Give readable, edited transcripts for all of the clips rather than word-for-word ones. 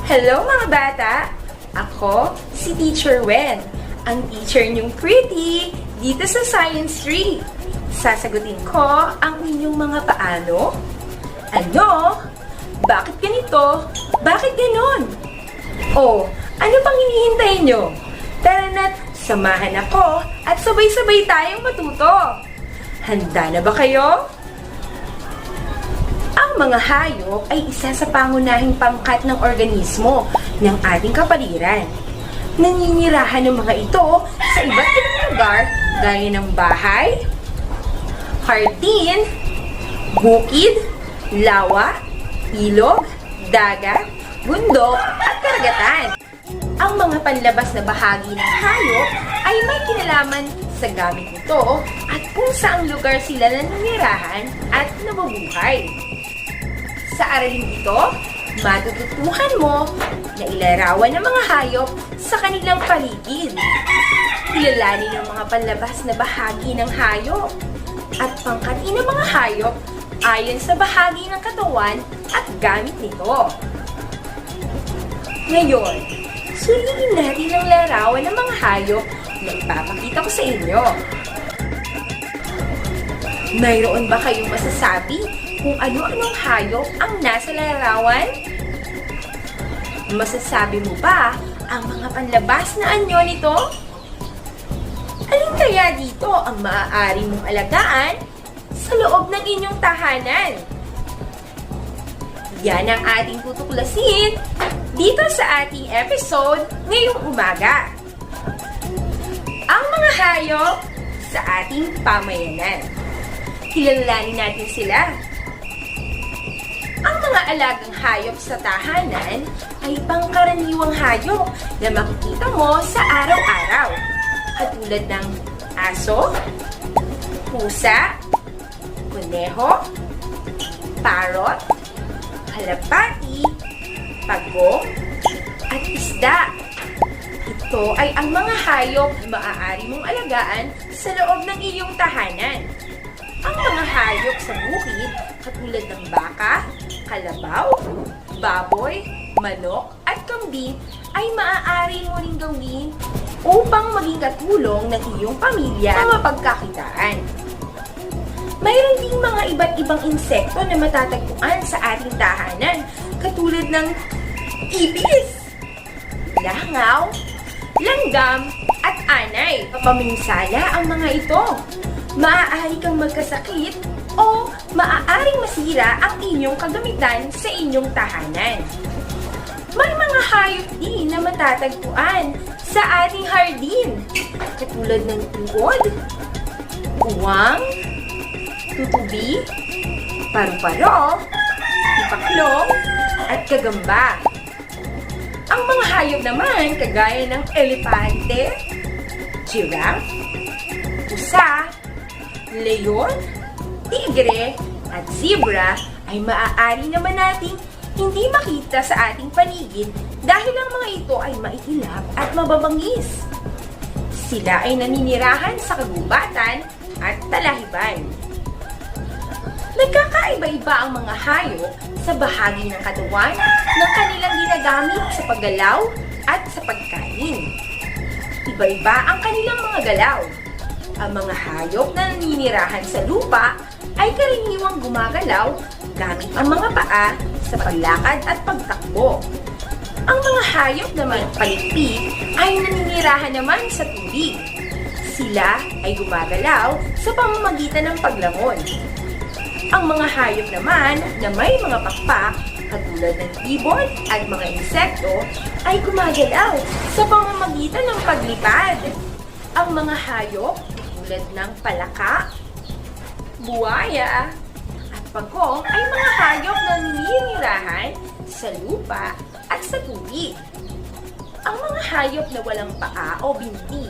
Hello mga bata! Ako, si Teacher Wen, ang teacher niyong pretty dito sa Science 3. Sasagutin ko ang inyong mga paano, ano, bakit ganito, bakit ganon? O, ano pang hinihintay niyo? Tara na't samahan ako at sabay-sabay tayong matuto. Handa na ba kayo? Ang mga hayop ay isa sa pangunahing pangkat ng organismo ng ating kapaligiran. Naninirahan ng mga ito sa iba't ibang lugar gaya ng bahay, hardin, bukid, lawa, ilog, dagat, bundok at karagatan. Ang mga panlabas na bahagi ng hayop ay may kinalaman sa gamit nito at kung saang lugar sila naninirahan at nabubuhay. Sa aralin ito, matututuhan mo na ilarawan ng mga hayop sa kanilang paligid. Kilalanin ang mga panlabas na bahagi ng hayop at pangkatin ng mga hayop ayon sa bahagi ng katawan at gamit nito. Ngayon, suriin natin ang larawan ng mga hayop na ipapakita ko sa inyo. Mayroon ba kayong masasabi kung ano-anong hayop ang nasa larawan? Masasabi mo ba ang mga panlabas na anyo nito? Alin kaya dito ang maaari mong alagaan sa loob ng inyong tahanan? Yan ang ating tutuklasin dito sa ating episode ngayong umaga. Ang mga hayop sa ating pamayanan. Kilalanin natin sila. Ang mga alagang hayop sa tahanan ay pangkaraniwang hayop na makikita mo sa araw-araw. Katulad ng aso, pusa, kuneho, parot, kalapati, pagong, at isda. Ito ay ang mga hayop na maaari mong alagaan sa loob ng iyong tahanan. Ang mga hayop sa bukid, katulad ng baka, kalabaw, baboy, manok, at kambing ay maaari mo ring gawin upang maging katulong ng iyong pamilya sa mapagkakitaan. Mayroon ding mga iba't ibang insekto na matatagpuan sa ating tahanan, katulad ng ibis, langaw, langgam, at anay. Papaminsala ang mga ito. Maaari kang magkasakit o maaaring masira ang inyong kagamitan sa inyong tahanan. May mga hayop din na matatagpuan sa ating hardin, katulad ng uod, uwang, tutubi, paru-paro, ipaklong, at kagamba. Ang mga hayop naman kagaya ng elepante, giraffe, pusa, leon, tigre, at zebra ay maaari naman nating hindi makita sa ating paligid dahil ang mga ito ay maikilap at mababangis. Sila ay naninirahan sa kagubatan at talahiban. Nagkakaiba-iba ang mga hayop sa bahagi ng katawan ng kanilang ginagamit sa paggalaw at sa pagkain. Iba-iba ang kanilang mga galaw. Ang mga hayop na naninirahan sa lupa ay karaniwang gumagalaw gamit ang mga paa sa paglakad at pagtakbo. Ang mga hayop na may palikpik ay naninirahan naman sa tubig. Sila ay gumagalaw sa pamamagitan ng paglangon. Ang mga hayop naman na may mga pakpak, katulad ng ibon at mga insekto, ay gumagalaw sa pamamagitan ng paglipad. Ang mga hayop tulad ng palaka, buwaya, at pagong ay mga hayop na naninirahan sa lupa at sa tubig. Ang mga hayop na walang paa o binti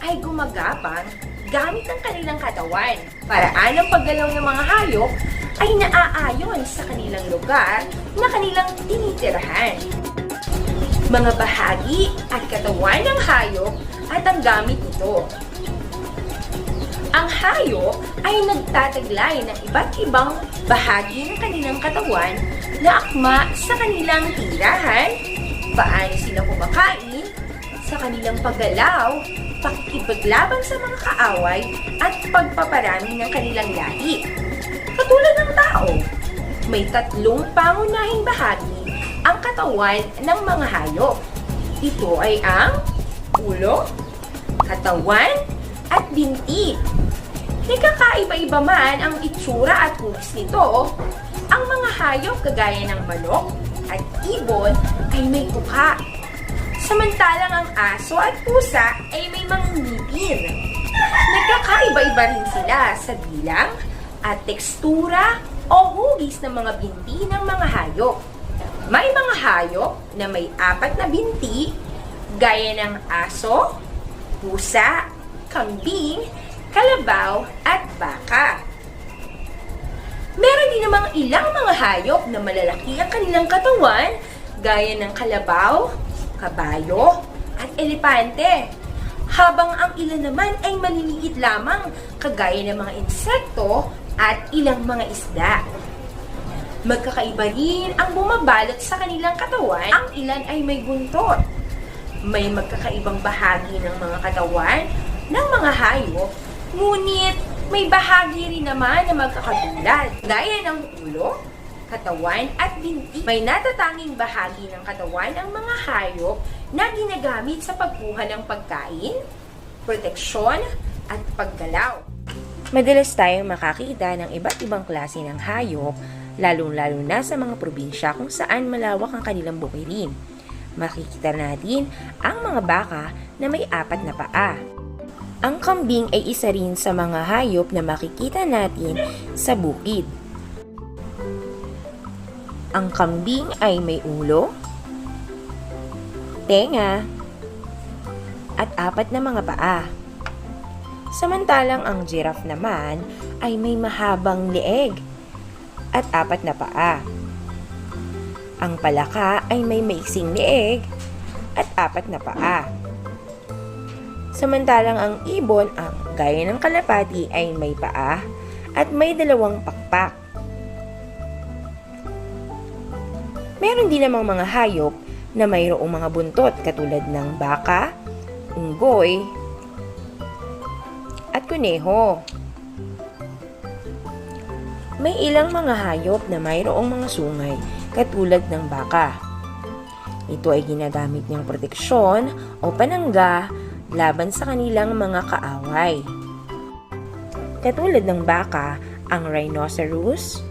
ay gumagapang gamit ang kanilang katawan. Paraan ng paggalaw ng mga hayop ay naaayon sa kanilang lugar na kanilang tinitirahan. Mga bahagi at katawan ng hayop at ang gamit nito. Ang hayop ay nagtataglay ng iba't ibang bahagi ng kanilang katawan na akma sa kanilang tirahan, paano sila kumakain, sa kanilang paggalaw, pakikipaglaban sa mga kaaway, at pagpaparami ng kanilang lahi. Katulad ng tao, may tatlong pangunahing bahagi ang katawan ng mga hayop. Ito ay ang ulo, katawan, at binti. Nagkakaiba-iba man ang itsura at hugis nito. Ang mga hayop kagaya ng manok at ibon ay may tuka. Samantalang ang aso at pusa ay may mga ngipin. Nagkakaiba-iba rin sila sa bilang at tekstura o hugis ng mga binti ng mga hayop. May mga hayop na may 4 na binti gaya ng aso, pusa, kambing, kalabaw, at baka. Meron din namang ilang mga hayop na malalaki ang kanilang katawan gaya ng kalabaw, kabayo, at elepante. Habang ang ilan naman ay maliliit lamang kagaya ng mga insekto at ilang mga isda. Magkakaiba rin ang bumabalot sa kanilang katawan. Ang ilan ay may buntot. May magkakaibang bahagi ng mga katawan ng mga hayop, ngunit may bahagi rin naman na magkakatulad, gaya ng ulo, katawan at binti. May natatanging bahagi ng katawan ang mga hayop na ginagamit sa pagkuha ng pagkain, proteksyon, at paggalaw. Madalas tayong makakita ng iba't ibang klase ng hayop, lalong-lalo na sa mga probinsya kung saan malawak ang kanilang bukirin. Makikita natin ang mga baka na may 4 na paa. Ang kambing ay isa rin sa mga hayop na makikita natin sa bukid. Ang kambing ay may ulo, tenga, at 4 na mga paa. Samantalang ang giraffe naman ay may mahabang leeg at 4 na paa. Ang palaka ay may maiksing leeg at 4 na paa. Samantalang ang ibon, ang gaya ng kalapati, ay may paa at may 2 pakpak. Meron din namang mga hayop na mayroong mga buntot katulad ng baka, unggoy, at kuneho. May ilang mga hayop na mayroong mga sungay katulad ng baka. Ito ay ginagamit niyang proteksyon o panangga laban sa kanilang mga kaaway. Katulad ng baka, ang rhinoceros,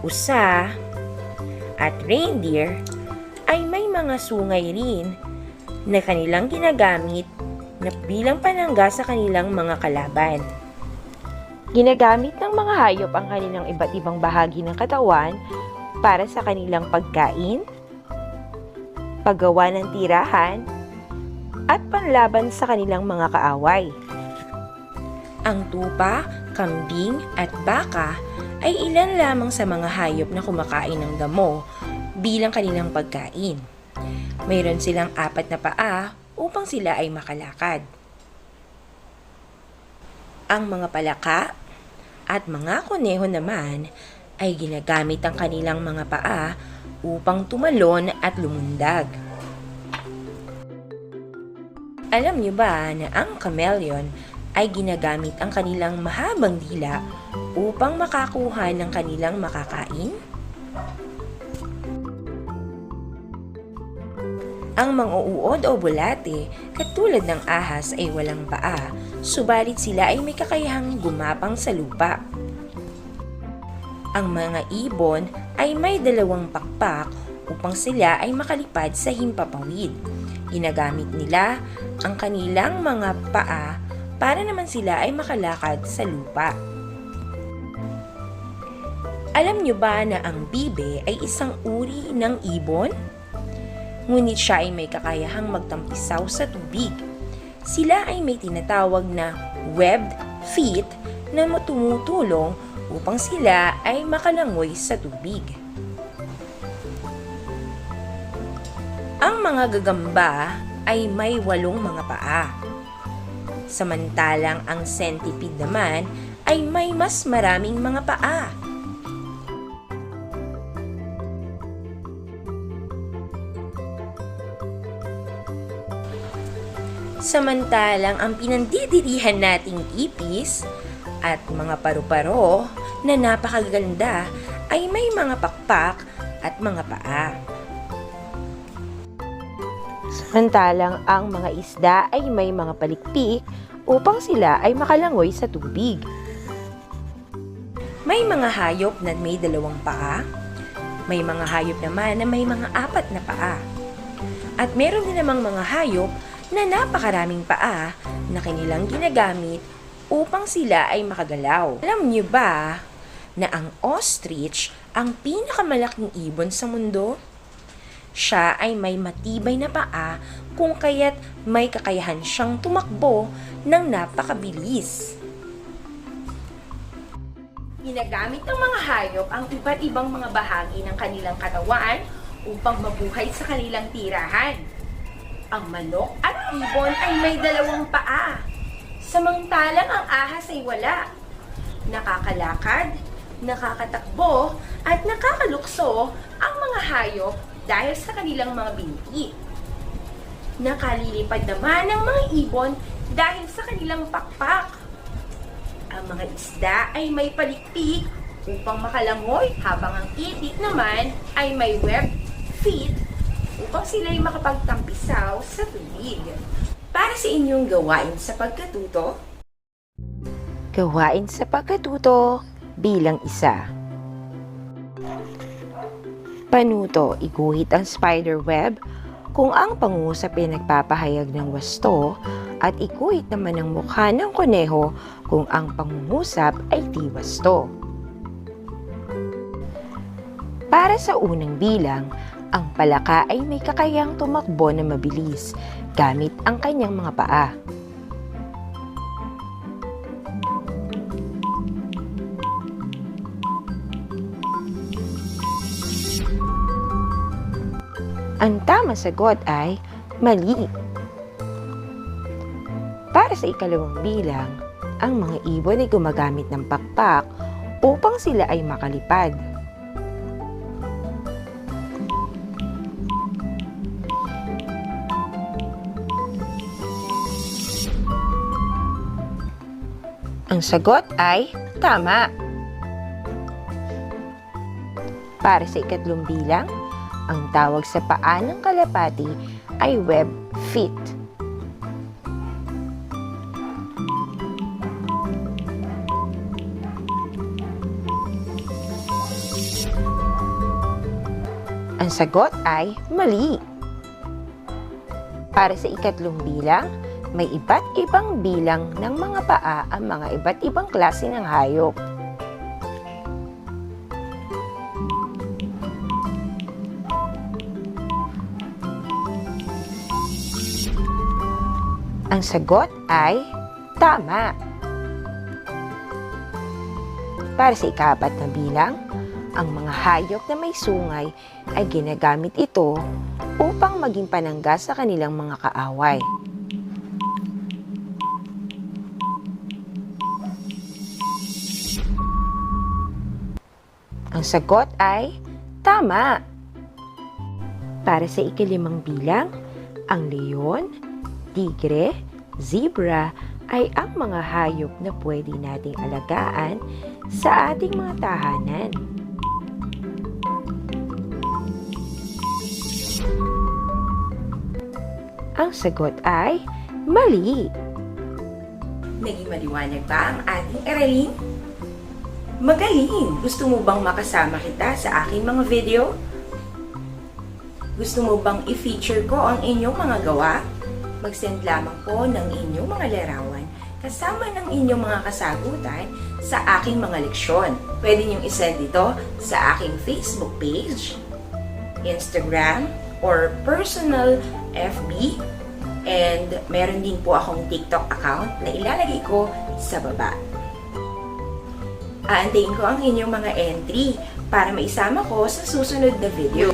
usa, at reindeer ay may mga sungay rin na kanilang ginagamit na bilang panangga sa kanilang mga kalaban. Ginagamit ng mga hayop ang kanilang iba't ibang bahagi ng katawan para sa kanilang pagkain, paggawa ng tirahan, at panlaban sa kanilang mga kaaway. Ang tupa, kambing, at baka ay ilan lamang sa mga hayop na kumakain ng damo bilang kanilang pagkain. Mayroon silang 4 na paa upang sila ay makalakad. Ang mga palaka at mga kuneho naman ay ginagamit ang kanilang mga paa upang tumalon at lumundag. Alam niyo ba na ang chameleon ay ginagamit ang kanilang mahabang dila upang makakuha ng kanilang makakain? Ang mga uod o bulate, katulad ng ahas, ay walang paa, subalit sila ay may kakayahang gumapang sa lupa. Ang mga ibon ay may 2 pakpak upang sila ay makalipad sa himpapawid. Ginagamit nila ang kanilang mga paa para naman sila ay makalakad sa lupa. Alam niyo ba na ang bibe ay isang uri ng ibon? Ngunit siya ay may kakayahang magtampisaw sa tubig. Sila ay may tinatawag na webbed feet na tumutulong upang sila ay makalangoy sa tubig. Ang mga gagamba ay may 8 mga paa. Samantalang ang centipede naman ay may mas maraming mga paa. Samantalang ang pinandidirihan nating ipis at mga paru-paro na napakaganda ay may mga pakpak at mga paa. Samantalang ang mga isda ay may mga palikpik upang sila ay makalangoy sa tubig. May mga hayop na may 2 paa, may mga hayop naman na may mga 4 na paa. At meron din namang mga hayop na napakaraming paa na kanilang ginagamit upang sila ay makagalaw. Alam niyo ba na ang ostrich ang pinakamalaking ibon sa mundo? Siya ay may matibay na paa kung kaya't may kakayahan siyang tumakbo ng napakabilis. Ginagamit ng mga hayop ang iba't ibang mga bahagi ng kanilang katawan upang mabuhay sa kanilang tirahan. Ang manok at ibon ay may 2 paa, samantalang ang ahas ay wala. Nakakalakad, nakakatakbo, at nakakalukso ang mga hayop dahil sa kanilang mga binti. Nakalilipad naman ang mga ibon dahil sa kanilang pakpak. Ang mga isda ay may palikpik upang makalangoy, habang ang itik naman ay may webbed feet upang sila ay makapagtampisaw sa tubig. Para sa inyong gawain sa pagkatuto, gawain sa pagkatuto bilang 1. Panuto, iguhit ang spider web kung ang pangusap ay nagpapahayag ng wasto at iguhit naman ang mukha ng kuneho kung ang pangungusap ay di wasto. Para sa unang bilang, ang palaka ay may kakayang tumakbo na mabilis gamit ang kanyang mga paa. Ang tamang sagot ay mali. Para sa ikalawang bilang, ang mga ibon ay gumagamit ng pakpak upang sila ay makalipad. Ang sagot ay tama. Para sa ikatlong bilang, ang tawag sa paa ng kalapati ay web feet. Ang sagot ay mali. Para sa ikatlong bilang, may iba't ibang bilang ng mga paa ang mga iba't ibang klase ng hayop. Ang sagot ay tama. Para sa ika-4 na bilang, ang mga hayop na may sungay ay ginagamit ito upang maging panangga sa kanilang mga kaaway. Ang sagot ay tama. Para sa ika-5 bilang, ang leon, tigre, zebra ay ang mga hayop na pwede nating alagaan sa ating mga tahanan. Ang sagot ay mali. Naging maliwanag ba ang ating aralin? Magaling! Gusto mo bang makasama kita sa aking mga video? Gusto mo bang i-feature ko ang inyong mga gawa? Mag-send lamang po ng inyong mga larawan kasama ng inyong mga kasagutan sa aking mga leksyon. Pwede niyong isend ito sa aking Facebook page, Instagram, or personal FB. And meron din po akong TikTok account na ilalagay ko sa baba. Aantayin ko ang inyong mga entry para maisama ko sa susunod na video.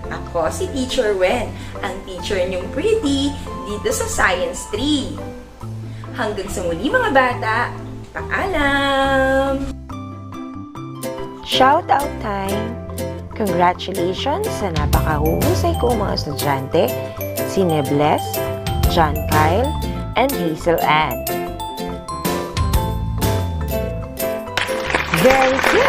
Ako si Teacher Wen, ang teacher niyong pretty dito sa Science 3. Hanggang sa muli mga bata, paalam! Shoutout time! Congratulations sa napakahuhusay kong mga estudyante, sina Bless, John Kyle, and Hazel Ann. Very good!